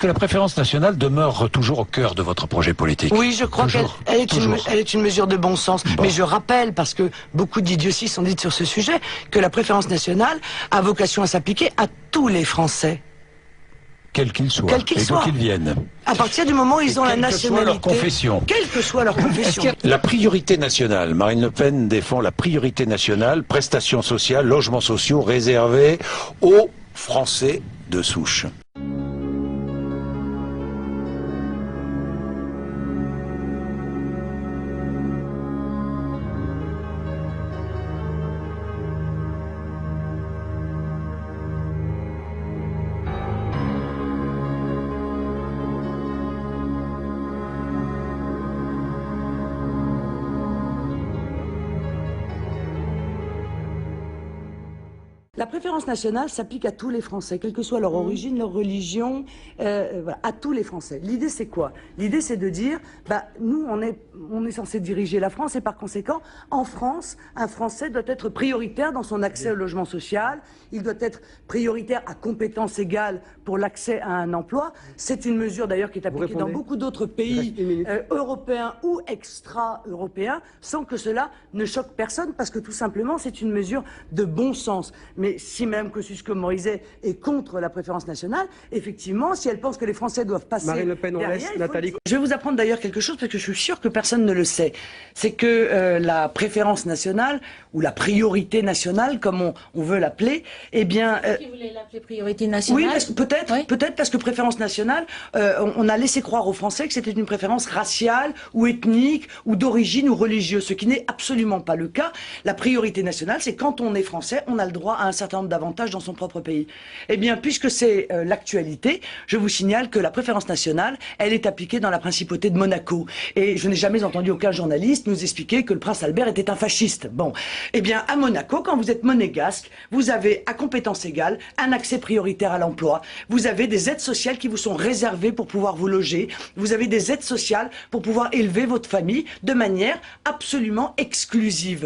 que la préférence nationale demeure toujours au cœur de votre projet politique? Oui, je crois qu'elle est une mesure de bon sens. Bon. Mais je rappelle, parce que beaucoup d'idioties sont dites sur ce sujet, que la préférence nationale a vocation à s'appliquer à tous les Français. Quels qu'ils soient, Quels qu'ils et d'où soient. qu'ils viennent. À partir du moment où ils ont la Quelle que soit leur nationalité. confession. Quelle que soit leur confession. La priorité nationale. Marine Le Pen défend la priorité nationale, prestations sociales, logements sociaux réservés aux Français de souche. La préférence nationale s'applique à tous les Français, quelle que soit leur origine, leur religion, voilà, à tous les Français. L'idée, c'est quoi? L'idée, c'est de dire, nous, on est censé diriger la France et par conséquent, en France, un Français doit être prioritaire dans son accès au logement social, il doit être prioritaire à compétences égales pour l'accès à un emploi. C'est une mesure d'ailleurs qui est appliquée dans beaucoup d'autres pays européens ou extra-européens, sans que cela ne choque personne, parce que tout simplement, c'est une mesure de bon sens. Mais si Mme Kosciusko-Morizet est contre la préférence nationale, effectivement, si elle pense que les Français doivent passer Marine Le Pen, on derrière, laisse Nathalie. je vais vous apprendre d'ailleurs quelque chose, parce que je suis sûr que personne ne le sait. C'est que la préférence nationale, ou la priorité nationale, comme on veut l'appeler, eh bien... Qui voulait l'appeler priorité nationale? Oui, peut-être parce que préférence nationale, on a laissé croire aux Français que c'était une préférence raciale, ou ethnique, ou d'origine, ou religieuse, ce qui n'est absolument pas le cas. La priorité nationale, c'est quand on est Français, on a le droit à un certain nombre d'avantages dans son propre pays. Eh bien, puisque c'est l'actualité, je vous signale que la préférence nationale, elle est appliquée dans la principauté de Monaco. Et je n'ai jamais entendu aucun journaliste nous expliquer que le prince Albert était un fasciste. Bon, eh bien, à Monaco, quand vous êtes monégasque, vous avez, à compétences égales, un accès prioritaire à l'emploi. Vous avez des aides sociales qui vous sont réservées pour pouvoir vous loger. Vous avez des aides sociales pour pouvoir élever votre famille de manière absolument exclusive.